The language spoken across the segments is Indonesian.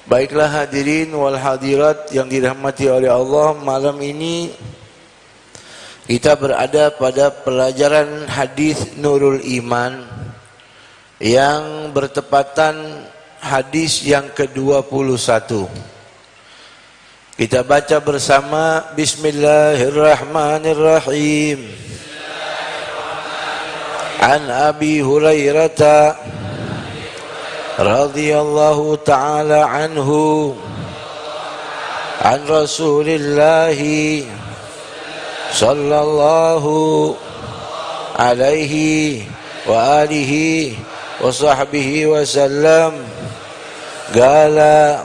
Baiklah hadirin wal hadirat yang dirahmati oleh Allah, malam ini kita berada pada pelajaran hadis Nurul Iman yang bertepatan hadis yang ke-21. Kita baca bersama. Bismillahirrahmanirrahim. An Abi Hurairah radhiyallahu ta'ala anhu an Rasulillahi sallallahu alaihi wa alihi wa sahbihi wa sallam qala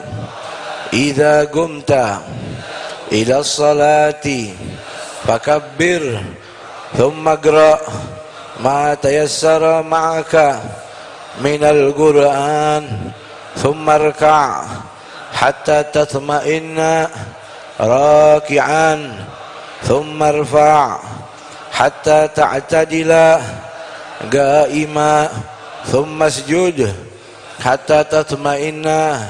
idza qumta ila salati fakabbir thumma qra ma tayassara ma'aka minal Qur'an thumma rka' hatta tatma'inna raki'an thumma rfa' hatta ta'tadila qa'ima thumma sujud hatta tatma'inna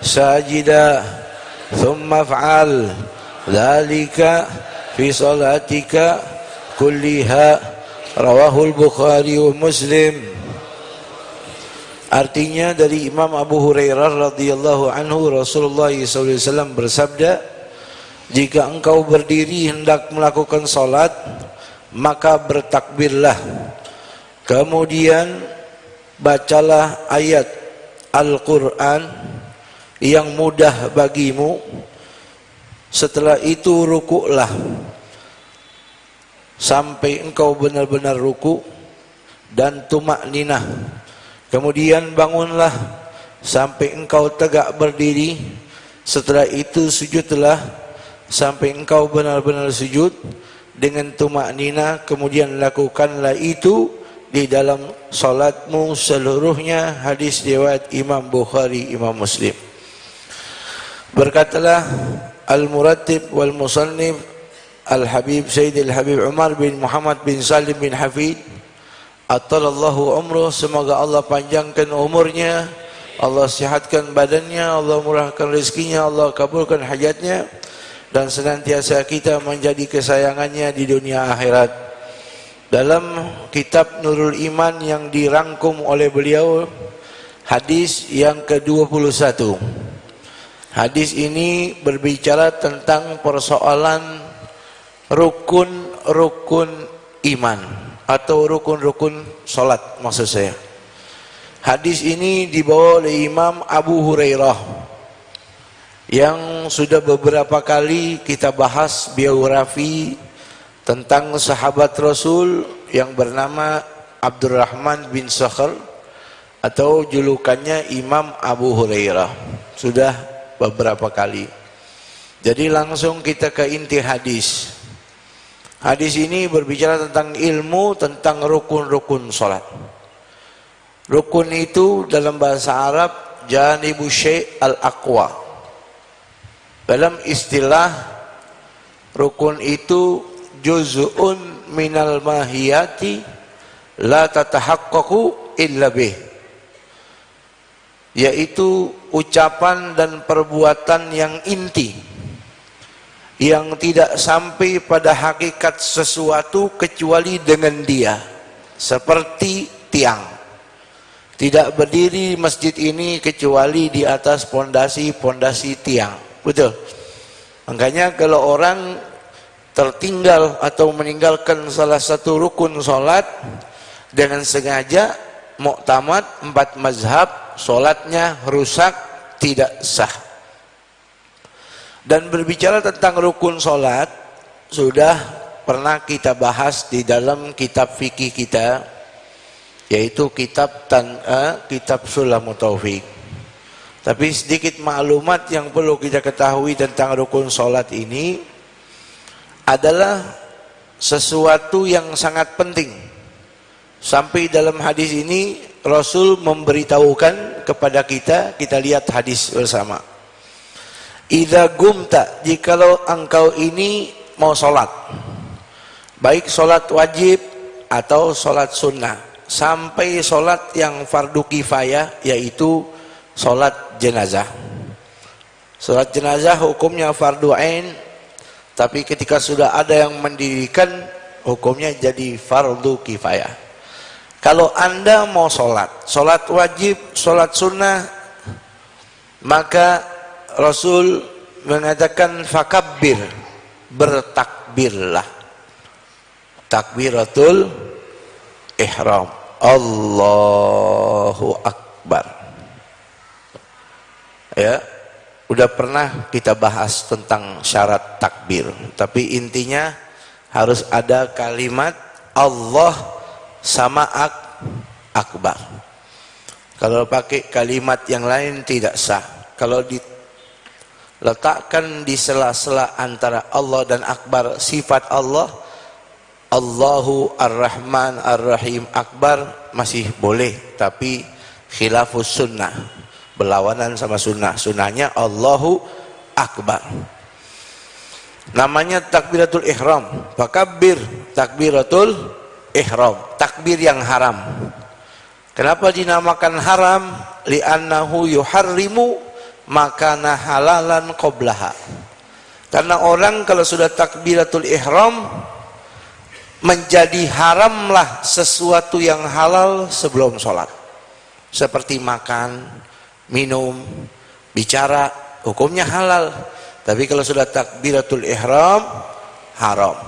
sajida thumma fa'al dhalika fi salatika kulliha. Rawahul Bukhari wa Muslim. Artinya dari Imam Abu Hurairah radhiyallahu anhu, Rasulullah SAW bersabda, jika engkau berdiri hendak melakukan salat, maka bertakbirlah, kemudian bacalah ayat Al-Quran yang mudah bagimu, setelah itu rukuklah sampai engkau benar-benar ruku dan tumakninah, kemudian bangunlah sampai engkau tegak berdiri, setelah itu sujudlah sampai engkau benar-benar sujud dengan tumakninah, kemudian lakukanlah itu di dalam salatmu seluruhnya. Hadis riwayat Imam Bukhari, Imam Muslim. Berkatalah Al-Muratib wal Musannif Al-Habib Sayyidil Habib Umar bin Muhammad bin Salim bin Hafid Atallahu umruh, semoga Allah panjangkan umurnya, Allah sihatkan badannya, Allah murahkan rezekinya, Allah kabulkan hajatnya, dan senantiasa kita menjadi kesayangannya di dunia akhirat. Dalam kitab Nurul Iman yang dirangkum oleh beliau, hadis yang ke-21. Hadis ini berbicara tentang persoalan rukun-rukun iman atau rukun-rukun salat maksud saya. Hadis ini dibawa oleh Imam Abu Hurairah yang sudah beberapa kali kita bahas biografi tentang sahabat Rasul yang bernama Abdurrahman bin Sakhr atau julukannya Imam Abu Hurairah. Sudah beberapa kali. Jadi langsung kita ke inti hadis. Hadis ini berbicara tentang ilmu tentang rukun-rukun salat. Rukun itu dalam bahasa Arab janibu syai' al-aqwa. Dalam istilah rukun itu juz'un minal mahiyati la tatahaqqaqu illa bih, yaitu ucapan dan perbuatan yang inti yang tidak sampai pada hakikat sesuatu kecuali dengan dia. Seperti tiang, tidak berdiri masjid ini kecuali di atas pondasi tiang. Betul. Makanya kalau orang tertinggal atau meninggalkan salah satu rukun salat dengan sengaja, muktamad 4 mazhab, salatnya rusak, tidak sah. Dan berbicara tentang rukun salat sudah pernah kita bahas di dalam kitab fikih kita, yaitu kitab Sulamut Taufik. Tapi sedikit maklumat yang perlu kita ketahui tentang rukun salat ini adalah sesuatu yang sangat penting. Sampai dalam hadis ini Rasul memberitahukan kepada kita, kita lihat hadis bersama. Idza gumta, jikalau engkau ini mau sholat, baik sholat wajib atau sholat sunnah, sampai sholat yang fardu kifayah, yaitu sholat jenazah. Salat jenazah hukumnya fardu ain, tapi ketika sudah ada yang mendirikan hukumnya jadi fardu kifayah. Kalau Anda mau sholat wajib, sholat sunnah, maka Rasul mengatakan fakabbir, bertakbirlah. Takbiratul ihram, Allahu Akbar. Ya, udah pernah kita bahas tentang syarat takbir, tapi intinya harus ada kalimat Allah sama akbar. Kalau pakai kalimat yang lain tidak sah. Kalau diletakkan di sela-sela antara Allah dan akbar sifat Allah, Allahu Ar-Rahman Ar-Rahim Akbar masih boleh, tapi khilafus sunnah, berlawanan sama sunnah. Sunnahnya Allahu Akbar. Namanya takbiratul ihram. Fakabbir, takbiratul ihram, takbir yang haram. Kenapa dinamakan haram? Li'annahu yuharrimu makana halalan qoblaha. Karena orang kalau sudah takbiratul ihram, menjadi haramlah sesuatu yang halal sebelum sholat, seperti makan, minum, bicara, hukumnya halal. Tapi kalau sudah takbiratul ihram, haram.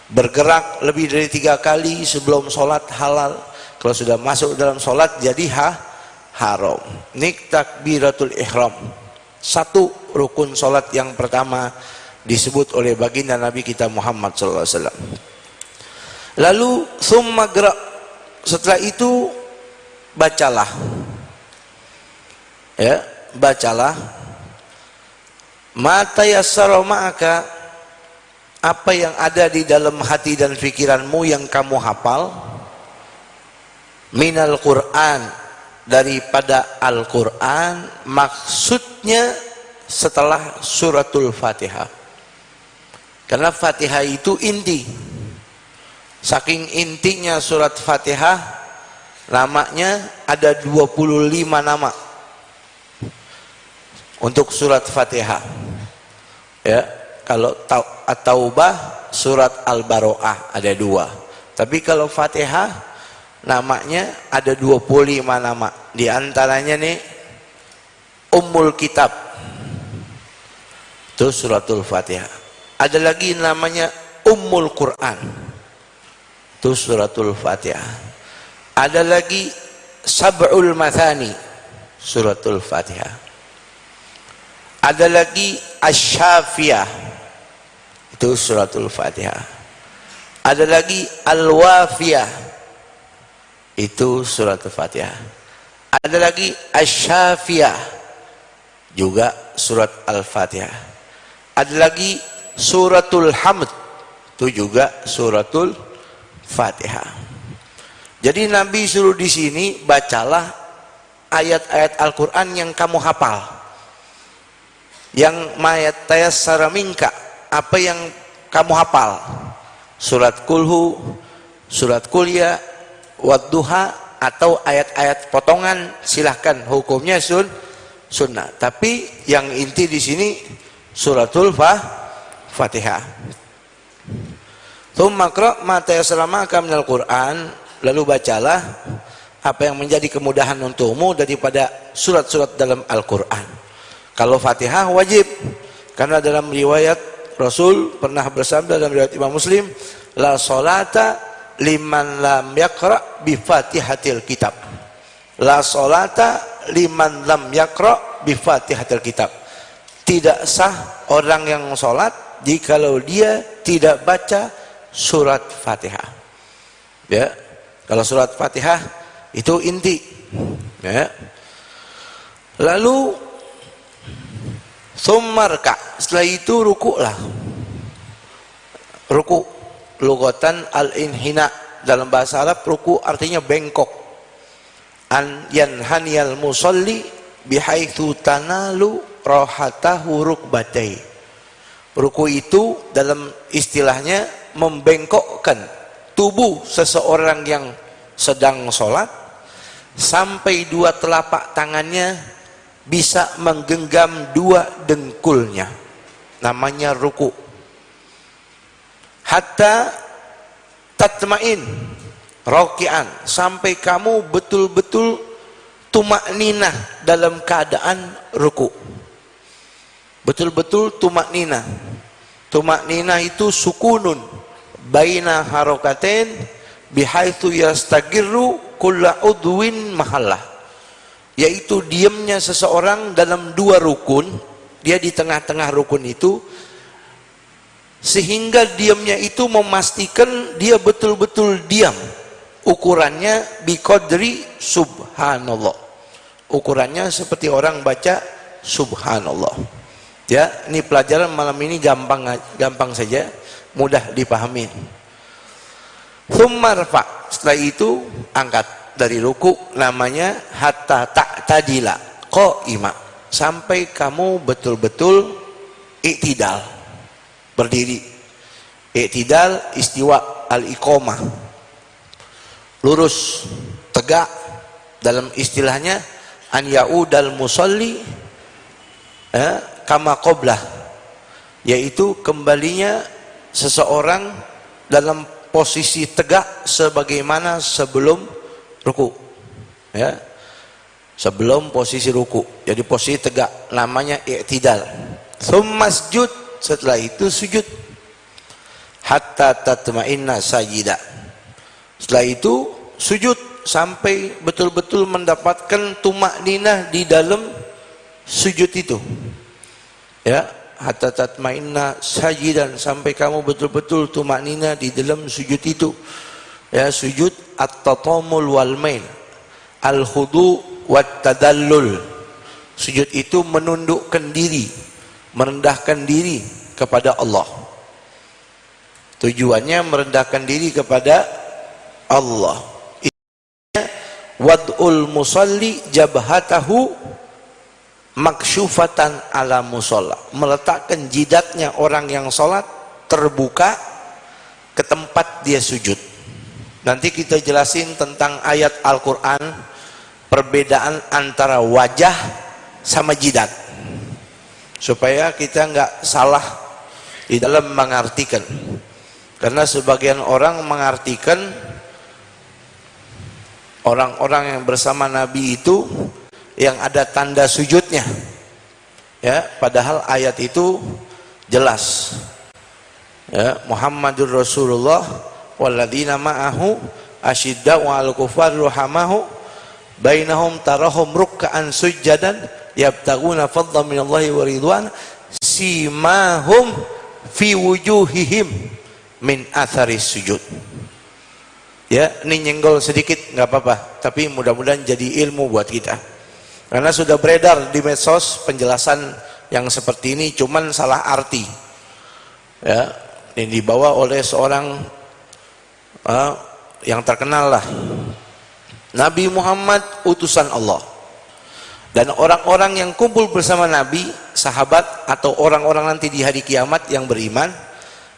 Bergerak lebih dari 3 kali sebelum sholat halal. Kalau sudah masuk dalam sholat jadi haram. Ini takbiratul ihram, satu rukun sholat yang pertama disebut oleh baginda Nabi kita Muhammad SAW. Lalu summa gerak, setelah itu bacalah, ya, bacalah mata yassara ma'aka, apa yang ada di dalam hati dan pikiranmu yang kamu hafal, minal Quran, daripada Al-Quran, maksudnya setelah suratul Fatihah. Karena Fatihah itu inti. Saking intinya surat Fatihah, namanya ada 25 nama untuk surat Fatihah. Ya, kalau At-Taubah, surat Al-Baro'ah ada 2. Tapi kalau Fatihah namanya ada 25 nama. Di antaranya nih Ummul Kitab, itu suratul Fatihah. Ada lagi namanya Ummul Quran, itu suratul Fatihah. Ada lagi Sab'ul Mathani, suratul Fatihah. Ada lagi Asy-Syafiyah, itu suratul Fatihah. Ada lagi Al-Wafiyah, itu suratul Fatihah. Ada lagi Asy-Syafiyah, juga surat Al-Fatihah. Ada lagi suratul Hamd, itu juga suratul Fatihah. Jadi Nabi suruh di sini bacalah ayat-ayat Al-Quran yang kamu hafal, yang mayat tayassara minka, apa yang kamu hafal, surat Kulhu, surat Kuliah, Wadduha, atau ayat-ayat potongan, silahkan, hukumnya sunnah. Tapi yang inti di sini suratul Fatihah. Tsumma qra' ma tayassara ma'aka minal Qur'an, lalu bacalah apa yang menjadi kemudahan untukmu daripada surat-surat dalam Al-Qur'an. Kalau Fatihah wajib, karena dalam riwayat Rasul pernah bersabda dalam riwayat Imam Muslim, la sholata liman lam yaqra' bi Fatihatil kitab. La sholata liman lam yaqra' bi Fatihatil kitab. Tidak sah orang yang sholat jikalau dia tidak baca surat Fatihah. Ya, kalau surat Fatihah itu inti. Ya. Lalu summarka, setelah itu rukuklah. Ruku, lugatan al-inhina, dalam bahasa Arab ruku artinya bengkok. An yanhaniyal musalli bihaitsu tanalu rahatahu rukbatai. Ruku itu dalam istilahnya membengkokkan tubuh seseorang yang sedang sholat sampai 2 telapak tangannya bisa menggenggam dua dengkulnya, namanya ruku. Hatta tatmain rokian, sampai kamu betul-betul tumakninah dalam keadaan ruku, betul-betul tumakninah. Tumakninah itu sukunun baina harokatain bihaitsu yastagirru kulla udwin mahallah, yaitu diamnya seseorang dalam dua rukun, dia di tengah-tengah rukun itu, sehingga diamnya itu memastikan dia betul-betul diam. Ukurannya biqadri subhanallah, ukurannya seperti orang baca subhanallah. Ya, ini pelajaran malam ini gampang saja, mudah dipahami. Tsumma rfa', setelah itu angkat dari ruku, namanya hatta ta'tadila qa'ima, sampai kamu betul-betul i'tidal, berdiri. I'tidal istiwa al-iqamah, lurus, tegak. Dalam istilahnya an ya'udal musalli kama qablah, yaitu kembalinya seseorang dalam posisi tegak sebagaimana sebelum ruku, ya, sebelum posisi ruku. Jadi posisi tegak namanya i'tidal. Tsumma sujud, setelah itu sujud. Hatta tatma'inna sajida, setelah itu sujud sampai betul-betul mendapatkan tumakninah di dalam sujud itu, ya. Hatta tatma'inna sajidan, sampai kamu betul-betul tumakninah di dalam sujud itu, ya. Sujud at-tatamul wal mail, al-khudu wat tadallul. Sujud itu menundukkan diri, merendahkan diri kepada Allah. Tujuannya merendahkan diri kepada Allah. Wad'ul musalli jabhatahu maksyufatan ala musalla, meletakkan jidatnya orang yang sholat terbuka ke tempat dia sujud. Nanti kita jelasin tentang ayat Al-Quran, perbedaan antara wajah sama jidat, supaya kita nggak salah di dalam mengartikan. Karena sebagian orang mengartikan orang-orang yang bersama Nabi itu yang ada tanda sujudnya, ya, padahal ayat itu jelas, ya, Muhammadur Rasulullah walladzina ma'ahu asyidda'u 'alal kuffari ruhamahu bainahum tarahum ruk'an sujjadan yabtaguna fadlan minallahi wa ridwan simahum fi wujuhihim min atharis sujud. Ya, ini nyenggol sedikit nggak apa-apa, tapi mudah-mudahan jadi ilmu buat kita. Karena sudah beredar di medsos penjelasan yang seperti ini, cuman salah arti. Ya, ini dibawa oleh seorang yang terkenal lah, Nabi Muhammad utusan Allah. Dan orang-orang yang kumpul bersama Nabi, sahabat atau orang-orang nanti di hari kiamat yang beriman,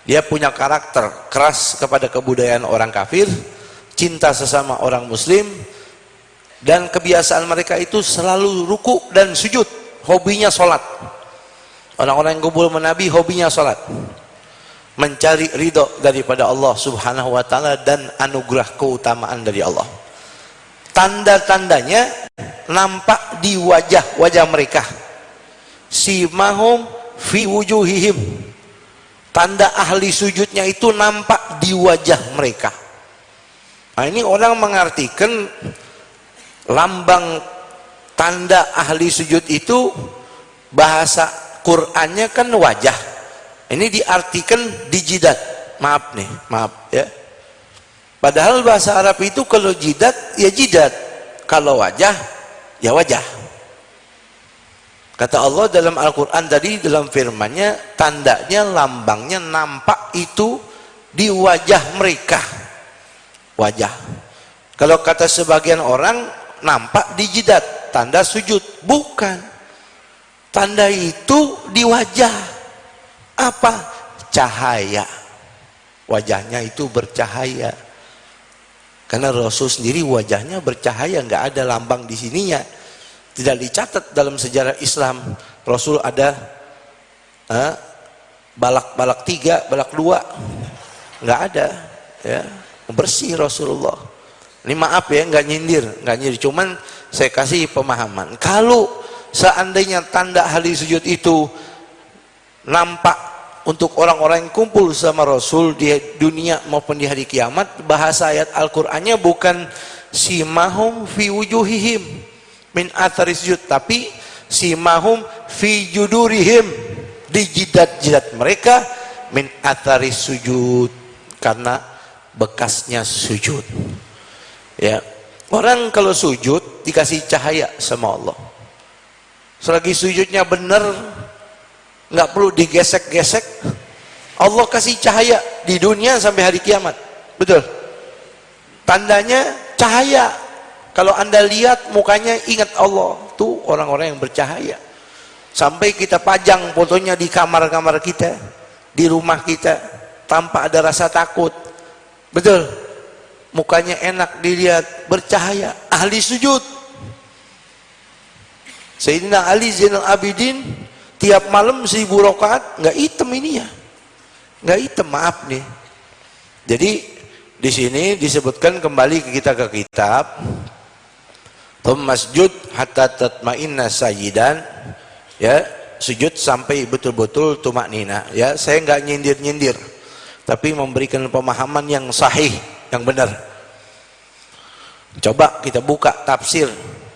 dia punya karakter keras kepada kebudayaan orang kafir, cinta sesama orang muslim, dan kebiasaan mereka itu selalu ruku dan sujud, hobinya sholat. Orang-orang yang kumpul sama Nabi hobinya sholat, mencari ridho daripada Allah subhanahu wa ta'ala dan anugerah keutamaan dari Allah. Tanda-tandanya nampak di wajah-wajah mereka, simahum fi wujuhihim, tanda ahli sujudnya itu nampak di wajah mereka. Nah, ini orang mengartikan lambang tanda ahli sujud itu, bahasa Qur'annya kan wajah, ini diartikan di jidat. Maaf nih, maaf ya, padahal bahasa Arab itu kalau jidat ya jidat, kalau wajah ya wajah. Kata Allah dalam Al-Quran tadi, dalam firman-Nya, tandanya, lambangnya nampak itu di wajah mereka, wajah. Kalau kata sebagian orang nampak di jidat, tanda sujud. Bukan, tanda itu di wajah. Apa? Cahaya, wajahnya itu bercahaya. Karena Rasul sendiri wajahnya bercahaya, nggak ada lambang di sininya. Tidak dicatat dalam sejarah Islam Rasul ada balak 3, balak 2, nggak ada, ya. Bersih Rasulullah. Ini maaf ya, nggak nyindir, cuman saya kasih pemahaman. Kalau seandainya tanda ahli sujud itu nampak untuk orang-orang yang kumpul sama Rasul di dunia maupun di hari kiamat, bahasa ayat Al-Qur'annya bukan simahum fi wujuhihim min athari sujud, tapi simahum fi judurihim, di jidat-jidat mereka, min athari sujud, karena bekasnya sujud. Ya, orang kalau sujud dikasih cahaya sama Allah. Selagi sujudnya benar, nggak perlu digesek-gesek, Allah kasih cahaya di dunia sampai hari kiamat. Betul? Tandanya cahaya. Kalau Anda lihat mukanya, ingat Allah. Tuh orang-orang yang bercahaya. Sampai kita pajang fotonya di kamar-kamar kita, di rumah kita, tanpa ada rasa takut. Betul? Mukanya enak dilihat, bercahaya, ahli sujud. Sayyidina Ali Zainal Abidin tiap malam 1000 rakaat, nggak hitam ini ya, nggak hitam, maaf nih. Jadi di sini disebutkan kembali kita ke kitab, masjud hatta tatma'inna sajidan, ya, sujud sampai betul-betul tumaknina. Ya, saya nggak nyindir-nyindir, tapi memberikan pemahaman yang sahih, yang benar. Coba kita buka tafsir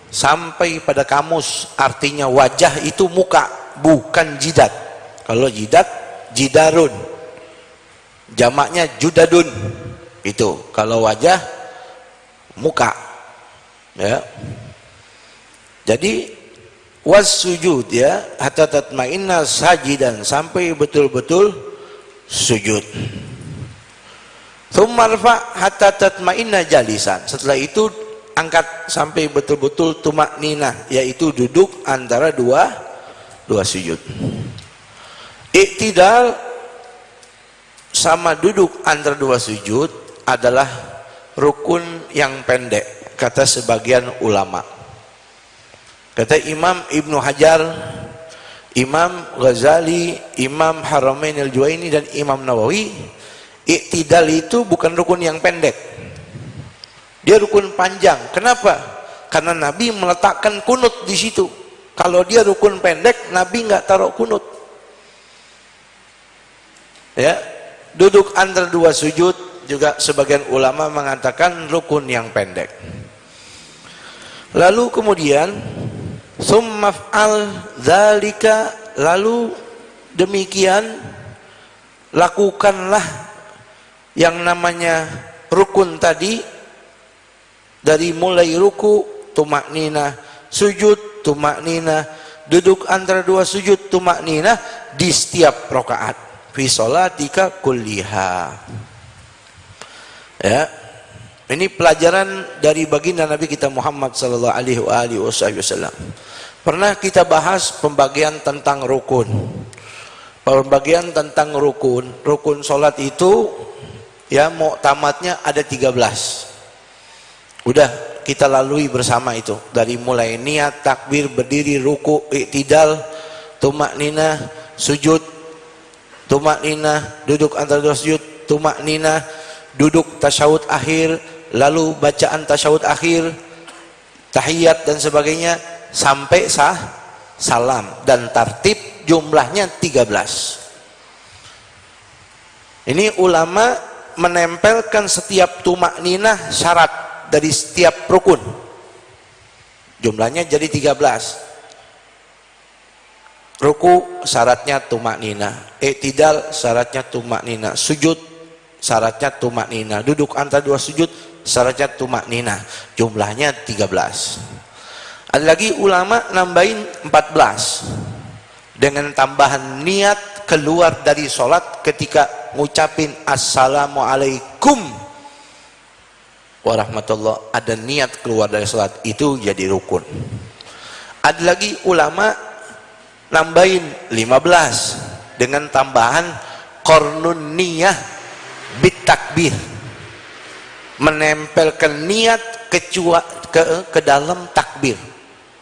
sampai pada kamus, artinya wajah itu muka, bukan jidat. Kalau jidat, jidarun, jamaknya judadun, itu. Kalau wajah, muka, ya. Jadi was sujud, ya, hatta tatma'inna sajidan, sampai betul-betul sujud. Tsumma rfa' hatta tatma'inna jalisan. Setelah itu angkat sampai betul-betul tumakninah, yaitu duduk antara dua sujud. Iktidal sama duduk antara dua sujud adalah rukun yang pendek, kata sebagian ulama. Kata Imam Ibnu Hajar, Imam Ghazali, Imam Haramain al-Juwaini dan Imam Nawawi, iktidal itu bukan rukun yang pendek, dia rukun panjang. Kenapa? Karena Nabi meletakkan kunut di situ. Kalau dia rukun pendek, Nabi nggak taruh kunut. Ya, duduk antara dua sujud juga sebagian ulama mengatakan rukun yang pendek. Lalu kemudian summaf'al dzalika, lalu demikian lakukanlah yang namanya rukun tadi, dari mulai ruku tumakninah, sujud tumakninah, duduk antara dua sujud tumakninah di setiap rakaat, fi sholatika kulliha. Ya, ini pelajaran dari baginda Nabi kita Muhammad sallallahu alaihi wasallam. Pernah kita bahas pembagian tentang rukun. Pembagian tentang rukun salat itu, ya, muktamadnya ada 13. Udah kita lalui bersama itu, dari mulai niat, takbir, berdiri, ruku, iktidal, tumakninah, sujud, tumakninah, duduk antara dua sujud, tumakninah, duduk tasyahud akhir, lalu bacaan tasyahud akhir, tahiyat dan sebagainya, sampai salam, dan tartib jumlahnya 13. Ini ulama menempelkan setiap tumakninah syarat dari setiap rukun, jumlahnya jadi 13. Ruku syaratnya tumakninah, iktidal syaratnya tumakninah, sujud syaratnya tumakninah, duduk antara dua sujud syaratnya tumakninah, jumlahnya 13. Ada lagi ulama nambahin 14 dengan tambahan niat keluar dari sholat ketika ngucapin assalamualaikum warahmatullah, ada niat keluar dari sholat, itu jadi rukun. Ada lagi ulama nambahin 15 dengan tambahan qarnun niyah bitakbir, menempelkan niat ke dalam takbir.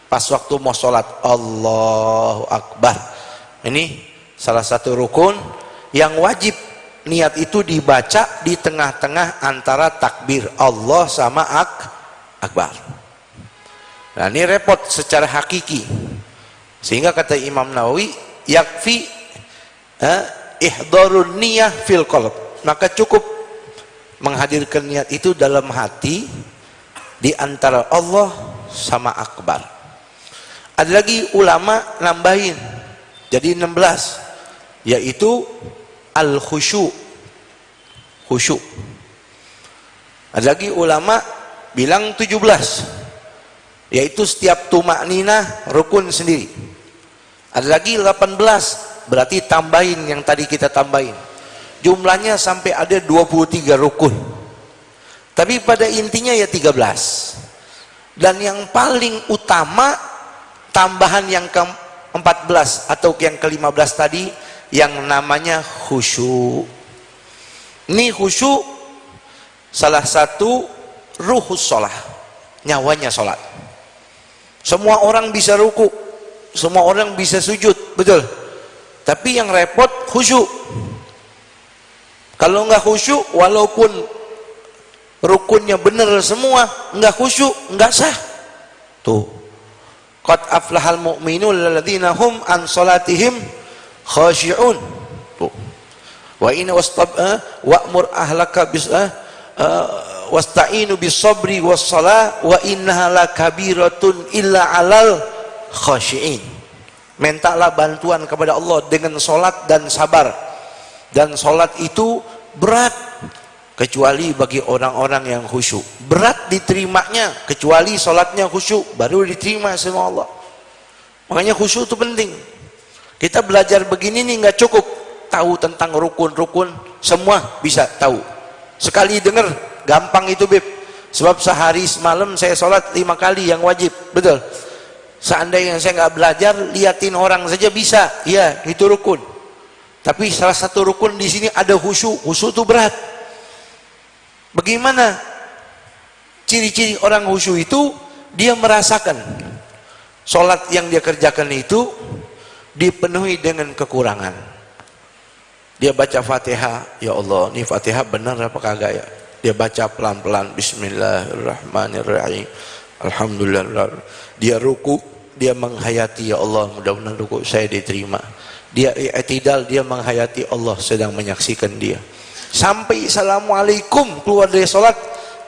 pas waktu mau sholat Allahu Akbar. Ini salah satu rukun yang wajib niat itu dibaca di tengah-tengah antara takbir Allah sama Akbar. Nah ini repot secara hakiki, sehingga kata Imam Nawawi yakfi ihdharun niyah fil qalb, maka cukup menghadirkan niat itu dalam hati di antara Allah sama Akbar. Ada lagi ulama nambahin jadi 16, yaitu al khusyuk. Khusyuk. Ada lagi ulama bilang 17, yaitu setiap tumakninah rukun sendiri. Ada lagi 18, berarti tambahin yang tadi kita tambahin. Jumlahnya sampai ada 23 rukun. Tapi pada intinya ya 13. Dan yang paling utama tambahan yang ke-14 atau yang ke-15 tadi yang namanya khusyuk. Ini khusyuk salah satu ruhus sholat, nyawanya sholat. Semua orang bisa ruku, semua orang bisa sujud, betul. Tapi yang repot khusyuk. Kalau nggak khusyuk, walaupun rukunnya benar semua, nggak khusyuk, nggak sah. Tuh, qad aflahal mu'minun alladzina hum an salatihim khashi'un. Tuh, wa in wa'mur ahlaka bis wasta'inu bis sabri was salah wa innaha lakabiratun illa 'alal khashi'in. Mintalah bantuan kepada Allah dengan salat dan sabar. Dan salat itu berat kecuali bagi orang-orang yang khusyuk. Berat diterimanya kecuali salatnya khusyuk, baru diterima sama Allah. Makanya khusyuk itu penting. Kita belajar begini nih nggak cukup tahu tentang rukun-rukun, semua bisa tahu. Sekali dengar gampang itu Beb. Sebab sehari semalam saya sholat 5 kali yang wajib, betul. Seandainya saya nggak belajar, liatin orang saja bisa, ya itu rukun. Tapi salah satu rukun di sini ada khusyuk. Khusyuk itu berat. Bagaimana ciri-ciri orang khusyuk itu? Dia merasakan sholat yang dia kerjakan itu dipenuhi dengan kekurangan. Dia baca Fatihah, ya Allah, ini Fatihah benar apa kagak ya? Dia baca pelan-pelan, Bismillahirrahmanirrahim, Alhamdulillah. Dia ruku, dia menghayati, ya Allah, mudah-mudahan ruku saya diterima. Dia i'tidal, dia menghayati Allah sedang menyaksikan dia. Sampai Assalamualaikum keluar dari sholat,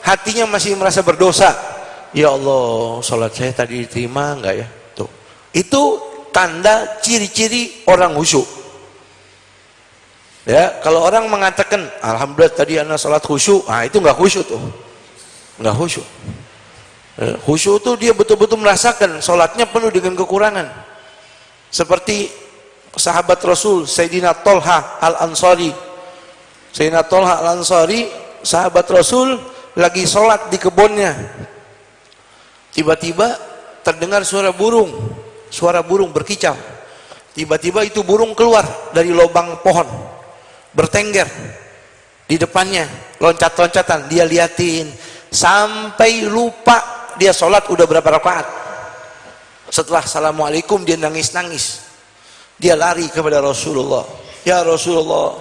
hatinya masih merasa berdosa. Ya Allah, sholat saya tadi diterima enggak ya? Tuh, itu tanda ciri-ciri orang khusyuk. Ya, kalau orang mengatakan alhamdulillah tadi anak sholat khusyuk, ah itu enggak khusyuk tuh, enggak khusyuk. Khusyuk itu dia betul-betul merasakan sholatnya penuh dengan kekurangan. Seperti sahabat Rasul Sayyidina Tolha Al-Ansari. Sayyidina Tolha Al-Ansari, sahabat Rasul, lagi sholat di kebunnya. Tiba-tiba terdengar suara burung berkicau. Tiba-tiba itu burung keluar dari lubang pohon, bertengger di depannya, loncat-loncatan. Dia liatin sampai lupa dia sholat udah berapa rakaat. Setelah Assalamualaikum dia nangis-nangis. Dia lari kepada Rasulullah. Ya Rasulullah,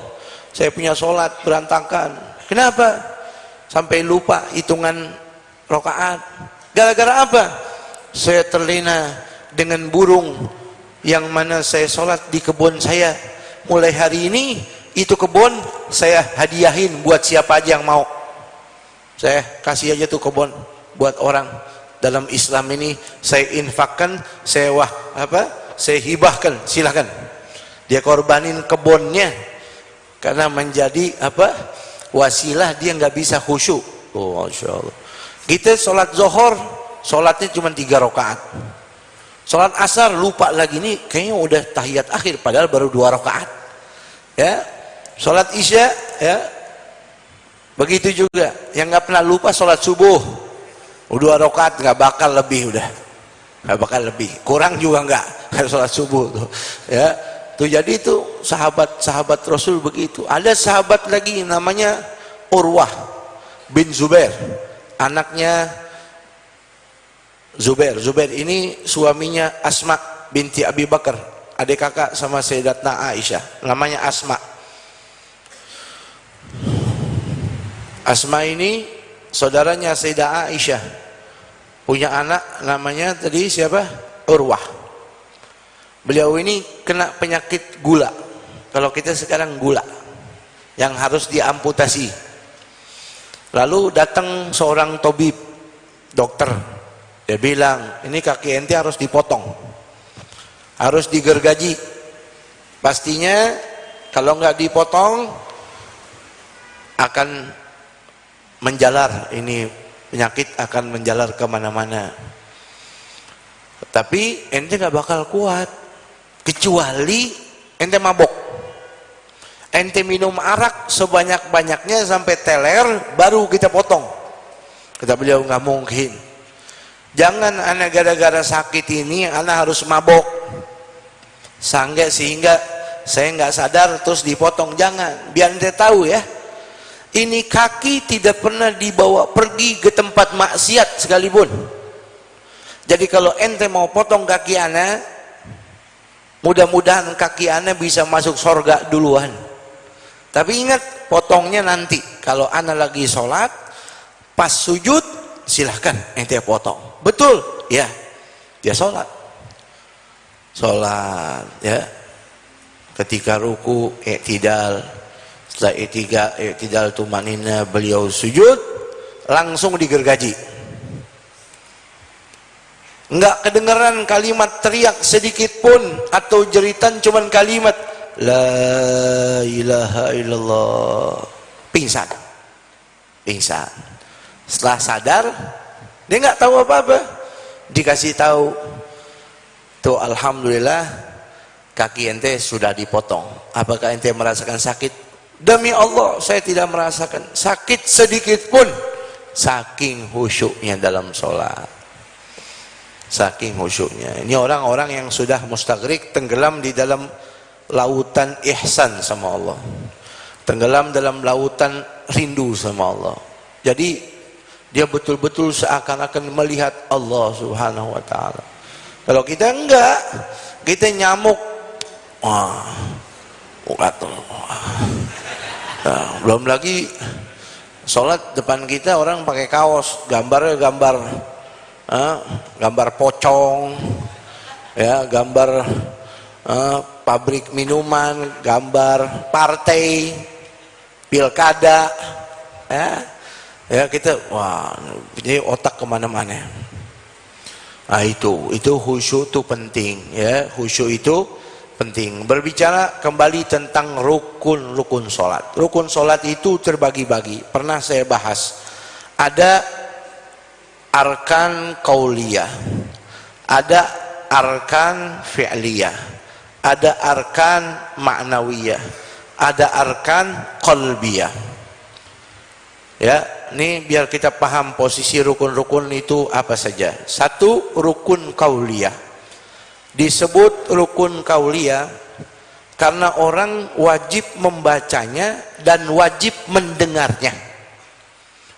saya punya sholat berantakan. Kenapa? Sampai lupa hitungan rakaat. Gara-gara apa? Saya terlena dengan burung yang mana saya sholat di kebun saya. Mulai hari ini itu kebun saya hadiahin buat siapa aja yang mau. Saya kasih aja tuh kebun buat orang. Dalam Islam ini saya infakkan, saya hibahkan, silahkan. Dia korbanin kebunnya karena menjadi wasilah dia nggak bisa khusyuk. Oh, Masya Allah. Kita sholat zuhur, sholatnya cuma 3 rakaat. Sholat asar lupa lagi, nih kayaknya udah tahiyat akhir padahal baru 2 rakaat. Ya, sholat isya, ya begitu juga. Yang nggak pernah lupa sholat subuh, 2 rakaat nggak bakal lebih, udah nggak bakal lebih, kurang juga nggak sholat subuh tuh, ya. Tuh jadi itu sahabat Rasul begitu. Ada sahabat lagi namanya Urwah bin Zubair, anaknya Zubair ini suaminya Asma binti Abi Bakar, adik kakak sama Sayyidatna Aisyah, namanya Asma. Asma ini saudaranya Sayyidah Aisyah, punya anak namanya tadi siapa? Urwah. Beliau ini kena penyakit gula, kalau kita sekarang gula, yang harus diamputasi. Lalu datang seorang tabib, dokter. Dia bilang, ini kaki ente harus dipotong, harus digergaji. Pastinya kalau nggak dipotong akan menjalar, ini penyakit akan menjalar kemana-mana. Tapi ente nggak bakal kuat, kecuali ente mabok. Ente minum arak sebanyak-banyaknya sampai teler, baru kita potong. Kata beliau, nggak mungkin. Jangan anak gara-gara sakit ini anak harus mabok sehingga saya nggak sadar terus dipotong. Jangan, biar ente tahu ya, ini kaki tidak pernah dibawa pergi ke tempat maksiat sekalipun. Jadi kalau ente mau potong kaki anak, mudah-mudahan kaki anak bisa masuk surga duluan. Tapi ingat, potongnya nanti kalau anak lagi sholat, pas sujud silahkan ente potong. Betul ya, dia sholat ya, ketika ruku i'tidal, setelah i'tidal tumanina beliau sujud, langsung digergaji. Enggak kedengeran kalimat teriak sedikit pun atau jeritan, cuman kalimat la ilaha illallah, pingsan. Setelah sadar, dia nggak tahu apa-apa, dikasih tahu tuh, alhamdulillah kaki ente sudah dipotong. Apakah ente merasakan sakit? Demi Allah saya tidak merasakan sakit sedikit pun, saking khusyuknya dalam sholat, saking khusyuknya. Ini orang-orang yang sudah mustagrik, tenggelam di dalam lautan ihsan sama Allah, tenggelam dalam lautan rindu sama Allah. Jadi dia betul-betul seakan-akan melihat Allah subhanahu wa ta'ala. Kalau kita enggak, kita nyamuk, belum lagi sholat depan kita orang pakai kaos, gambarnya gambar pocong ya, gambar pabrik minuman, gambar partai pilkada ya kita, wah, jadi otak kemana-mana. Nah itu khusyuk itu penting ya, khusyuk itu penting. Berbicara kembali tentang rukun sholat. Rukun sholat itu terbagi-bagi, pernah saya bahas. Ada arkan qauliyah, ada arkan fi'liyah, ada arkan ma'nawiyah, ada arkan qalbiyah. Ya, ini biar kita paham posisi rukun-rukun itu apa saja. Satu, rukun qauliyah. Disebut rukun qauliyah karena orang wajib membacanya dan wajib mendengarnya.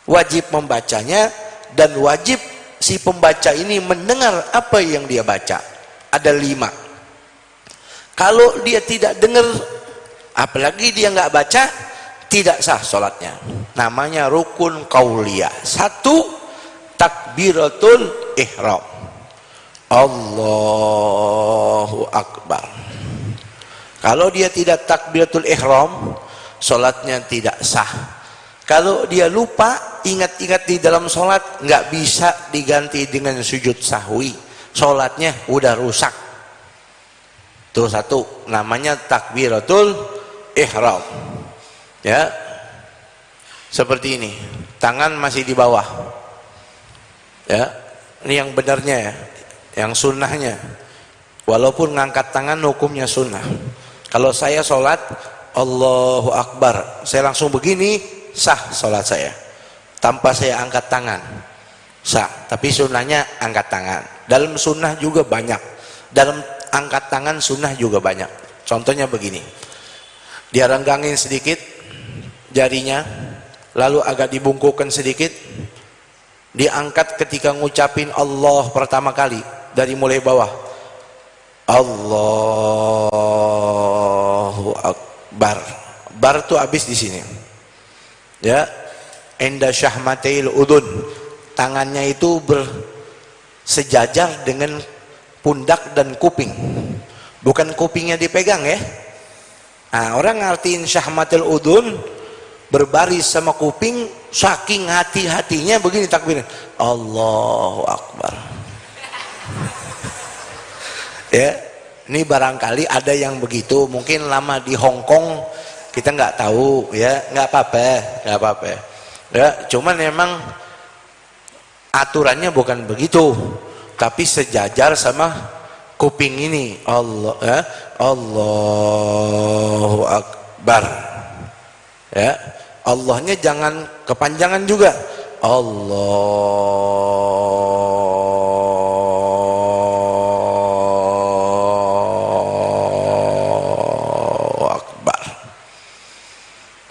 Wajib membacanya dan wajib si pembaca ini mendengar apa yang dia baca. Ada 5. Kalau dia tidak dengar, apalagi dia nggak baca, tidak sah sholatnya. Namanya rukun qauliyah. 1, takbiratul ihram, Allahu Akbar. Kalau dia tidak takbiratul ihram, sholatnya tidak sah. Kalau dia lupa, ingat-ingat di dalam sholat, nggak bisa diganti dengan sujud sahwi, sholatnya udah rusak. Itu 1, namanya takbiratul ihram. Ya, seperti ini, tangan masih di bawah. Ya, ini yang benarnya ya, yang sunnahnya. Walaupun ngangkat tangan hukumnya sunnah. Kalau saya sholat Allahu Akbar, saya langsung begini, sah sholat saya. Tanpa saya angkat tangan, sah. Tapi sunnahnya angkat tangan. Dalam sunnah juga banyak. Dalam angkat tangan sunnah juga banyak. Contohnya begini, dia renggangin sedikit jarinya, lalu agak dibungkukkan sedikit, diangkat ketika ngucapin Allah pertama kali dari mulai bawah. Allahu Akbar. Bar tuh habis di sini. Ya. Inda syahmatil udun. Tangannya itu bersejajar dengan pundak dan kuping. Bukan kupingnya dipegang ya. Nah, orang ngertiin syahmatil udun berbaris sama kuping, saking hati-hatinya begini takbirnya, Allahu Akbar. Ya, ini barangkali ada yang begitu, mungkin lama di Hong Kong kita nggak tahu ya, nggak apa-apa. Ya, cuman memang aturannya bukan begitu, tapi sejajar sama kuping ini. Allah, ya, Allahu Akbar. Ya, Allahnya jangan kepanjangan juga. Allahu Akbar.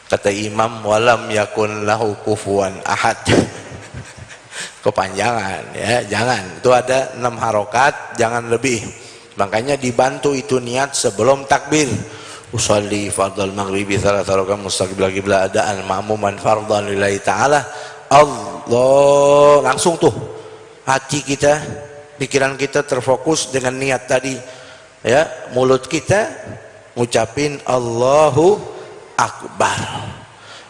Kata imam, walam yakun lahu kufuwan ahad. Kepanjangan ya, jangan. Itu ada 6 harokat, jangan lebih. Makanya dibantu itu niat sebelum takbir. Usalli fardal maghribi thalatha rakaat mustaqbil qiblah adaan ma'muman fardhan lillahi ta'ala. Allah, langsung tuh hati kita, pikiran kita terfokus dengan niat tadi ya, mulut kita ngucapin Allahu Akbar.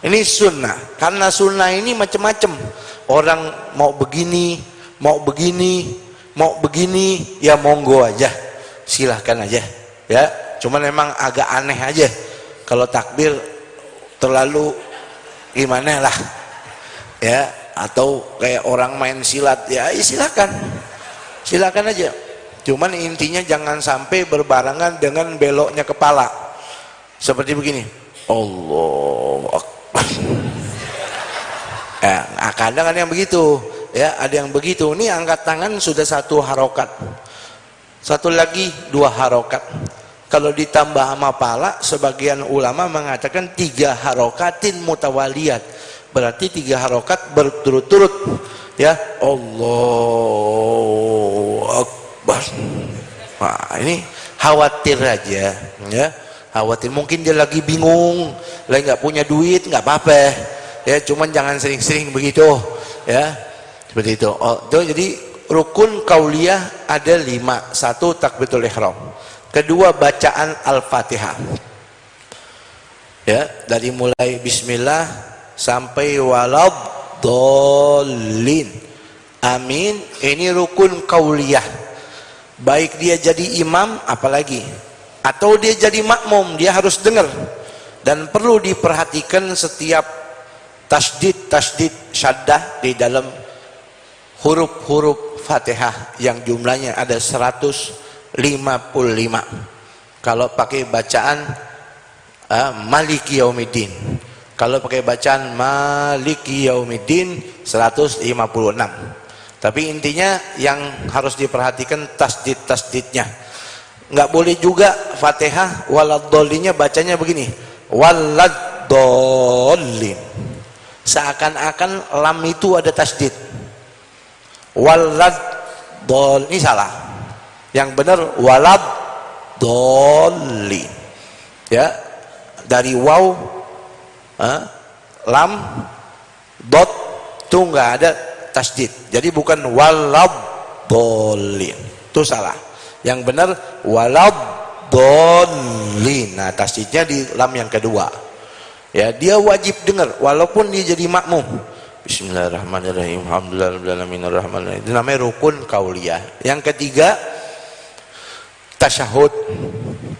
Ini sunnah, karena sunnah ini macam-macam. Orang mau begini, ya monggo aja, silahkan aja ya. Cuman memang agak aneh aja kalau takbir terlalu gimana lah ya, atau kayak orang main silat ya, silakan aja. Cuman intinya jangan sampai berbarengan dengan beloknya kepala seperti begini, Allahu Akbar. Ya, kadang ada yang begitu ya, ada yang begitu. Ini angkat tangan sudah 1 harokat, satu lagi 2 harokat. Kalau ditambah sama pala, sebagian ulama mengatakan 3 harokatin mutawaliyat, berarti 3 harokat berturut-turut ya, Allahu Akbar. Nah, ini khawatir aja ya, khawatir mungkin dia lagi bingung, lagi nggak punya duit, nggak apa-apa ya, cuman jangan sering-sering begitu ya, seperti itu. Jadi rukun kauliyah ada 5. 1 takbiratul ihram, kedua bacaan Al-Fatihah ya, dari mulai bismillah sampai waladdallin, amin. Ini rukun kauliyah, baik dia jadi imam apalagi atau dia jadi makmum, dia harus dengar. Dan perlu diperhatikan setiap tasdid syaddah di dalam huruf-huruf Fatihah yang jumlahnya ada 155. Kalau pakai bacaan Maliki Yaumiddin, kalau pakai bacaan Maliki Yaumiddin 156. Tapi intinya yang harus diperhatikan tasdidnya. Nggak boleh juga Fatihah waladhdallin bacanya begini, waladhdallin, seakan-akan lam itu ada tasdid. Waladhdallin, ini salah. Yang benar waladhdallin ya, dari waw lam dot itu nggak ada tasdid, jadi bukan waladhdallin, itu salah. Yang benar waladhdallin. Nah, tasdidnya di lam yang kedua ya, dia wajib dengar walaupun dia jadi makmum. Bismillahirrahmanirrahim, alhamdulillahirabbil arrahmanirrahim. Itu namanya rukun kauliyah. Yang ketiga tasyahud,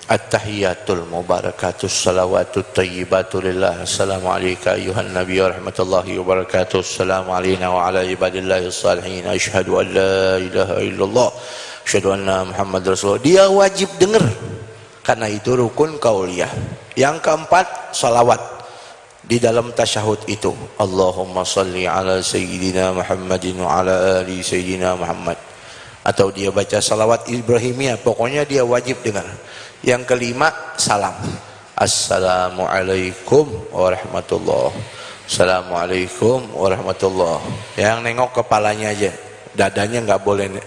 at-tahiyatul mubarakatus salawatut thayyibatu lillah. Assalamu alayka ayuhan nabiy wa rahmatullahi wa barakatuh. Assalamu alayna wa ala ibadillahis salihin. Asyhadu an la ilaha illallah, asyhadu anna Muhammad Rasulullah. Dia wajib dengar karena itu rukun kauliyah. Yang keempat salawat di dalam tasyahud itu, Allahumma salli ala sayyidina Muhammadin wa ala ali sayyidina Muhammad, atau dia baca salawat Ibrahimiyah, pokoknya dia wajib dengar. Yang kelima salam, assalamualaikum warahmatullahi Assalamualaikum warahmatullahi. Yang nengok kepalanya aja, dadanya nggak boleh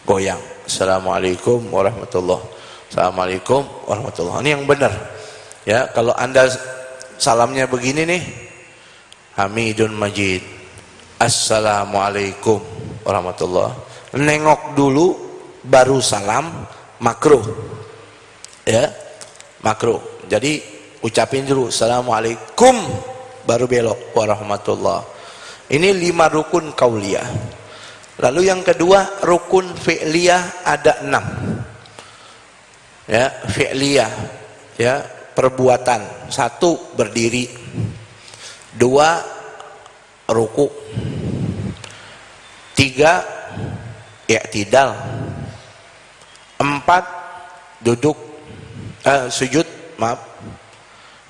goyang. Assalamualaikum warahmatullahi. Assalamualaikum warahmatullahi. Ini yang benar. Ya, kalau Anda salamnya begini nih, Hamidun Majid. Assalamualaikum warahmatullahi. Nengok dulu baru salam, makruh. Ya, makruh. Jadi ucapin dulu Assalamualaikum baru belok warahmatullah. Ini 5 rukun kauliyah. Lalu yang kedua rukun fi'liyah ada 6. Ya, fi'liyah ya, perbuatan. 1 berdiri, 2 ruku, 3 i'tidal, 4 duduk sujud, maaf,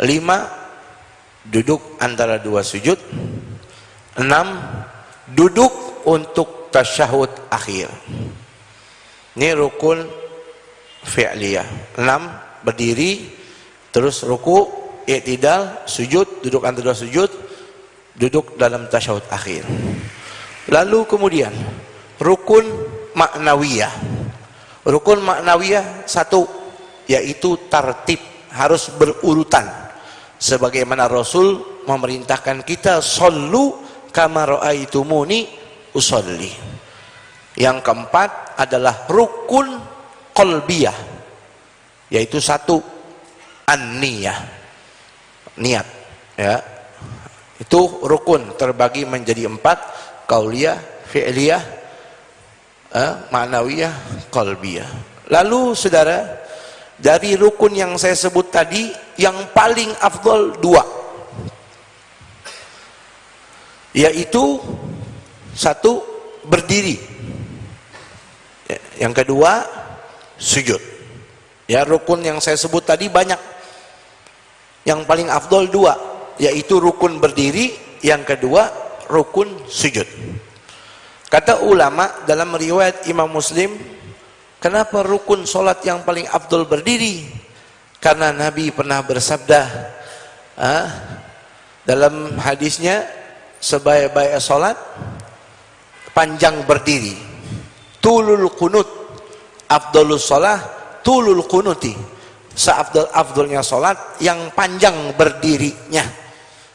5 duduk antara 2 sujud, 6 duduk untuk tasyahud akhir. Ini rukun fi'liyah. 6 berdiri, terus ruku, i'tidal, sujud, duduk antara 2 sujud, duduk dalam tasyahud akhir. Lalu kemudian rukun maknawiyah. Rukun maknawiyah 1, yaitu tartib, harus berurutan. Sebagaimana Rasul memerintahkan kita, sallu kama ra'aitumuni usolli. Yang keempat adalah rukun qalbiyah, yaitu 1 an-niyah, niat ya. Itu rukun terbagi menjadi 4, kauliyah, fi'liyah, ma'nawiyah, qalbiyah. Lalu saudara, dari rukun yang saya sebut tadi, yang paling afdol 2, yaitu 1 berdiri, yang kedua sujud. Ya, rukun yang saya sebut tadi banyak, yang paling afdol 2, yaitu rukun berdiri, yang kedua rukun sujud. Kata ulama dalam riwayat Imam Muslim, kenapa rukun solat yang paling afdol berdiri? Karena Nabi pernah bersabda dalam hadisnya, sebaik-baik solat panjang berdiri. Tulul qunut afdolus solah tulul qunuti. Seafdol-afdolnya solat yang panjang berdirinya.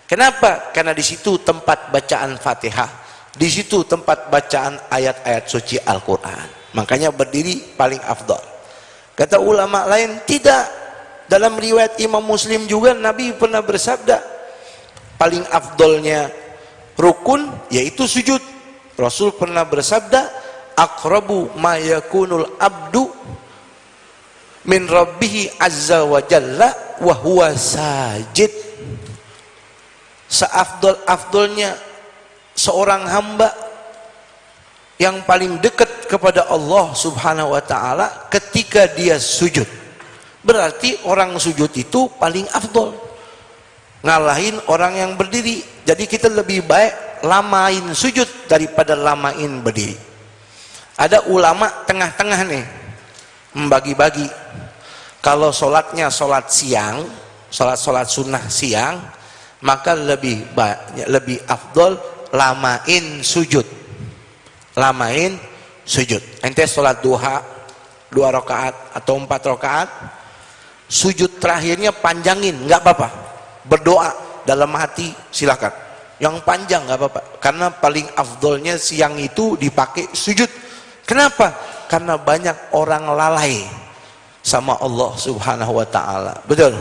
Kenapa? Karena di situ tempat bacaan Fatihah, di situ tempat bacaan ayat-ayat suci Al-Quran. Makanya berdiri paling afdol. Kata ulama lain, tidak. Dalam riwayat Imam Muslim juga Nabi pernah bersabda, paling afdolnya rukun yaitu sujud. Rasul pernah bersabda, aqrabu ma yakunul abdu min rabbihi azza wa jalla wa huwa sajid. Seafdol-afdolnya seorang hamba yang paling dekat kepada Allah subhanahu wa ta'ala ketika dia sujud. Berarti orang sujud itu paling afdol, ngalahin orang yang berdiri. Jadi kita lebih baik lamain sujud daripada lamain berdiri. Ada ulama tengah-tengah nih, membagi-bagi. Kalau sholatnya sholat siang, sholat sunnah siang, maka lebih banyak, lebih afdol lamain sujud. Lamain sujud. Ente sholat duha 2 rakaat atau 4 rakaat, sujud terakhirnya panjangin, nggak apa-apa. Berdoa dalam hati silakan, yang panjang nggak apa-apa, karena paling afdolnya siang itu dipakai sujud. Kenapa? Karena banyak orang lalai sama Allah subhanahu wa ta'ala. Betul,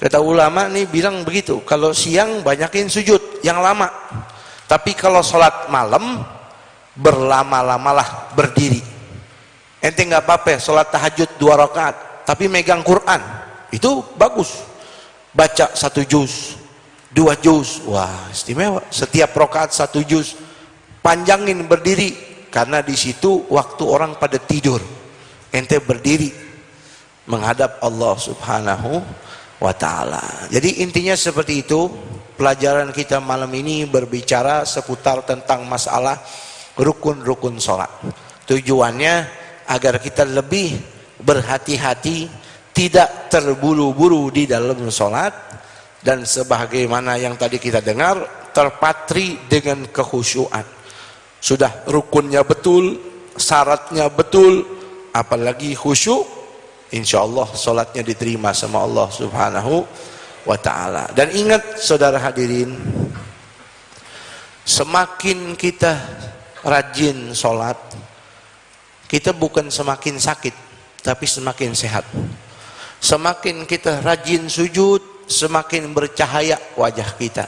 kata ulama nih bilang begitu, kalau siang banyakin sujud yang lama. Tapi kalau sholat malam, berlama-lamalah berdiri. Ente nggak apa-apa sholat tahajud 2 rakaat tapi megang Quran, itu bagus. Baca 1 juz, 2 juz, wah istimewa. Setiap rakaat 1 juz, panjangin berdiri, karena di situ waktu orang pada tidur, ente berdiri menghadap Allah subhanahu wa ta'ala. Jadi intinya seperti itu. Pelajaran kita malam ini berbicara seputar tentang masalah rukun-rukun sholat. Tujuannya agar kita lebih berhati-hati, tidak terburu-buru di dalam sholat, dan sebagaimana yang tadi kita dengar, terpatri dengan kekhusyuan. Sudah rukunnya betul, syaratnya betul, apalagi khusyuk, insya Allah solatnya diterima sama Allah Subhanahu wa ta'ala. Dan ingat saudara hadirin, semakin kita rajin solat, kita bukan semakin sakit, tapi semakin sehat. Semakin kita rajin sujud, semakin bercahaya wajah kita.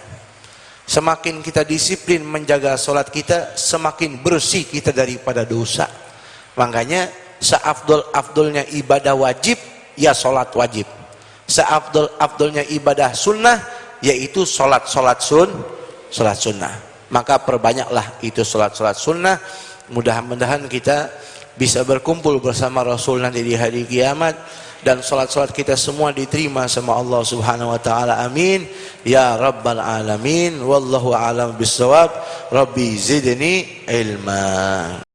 Semakin kita disiplin menjaga solat kita, semakin bersih kita daripada dosa. Makanya seafdol-afdolnya ibadah wajib, ya solat wajib. Seafdol-afdolnya ibadah sunnah, yaitu solat sunnah. Maka perbanyaklah itu solat sunnah. Mudah-mudahan kita bisa berkumpul bersama Rasul nanti di hari kiamat, dan salat-salat kita semua diterima sama Allah Subhanahu wa taala. Amin ya rabbal alamin. Wallahu a'lam bissawab. Rabbi zidni ilma.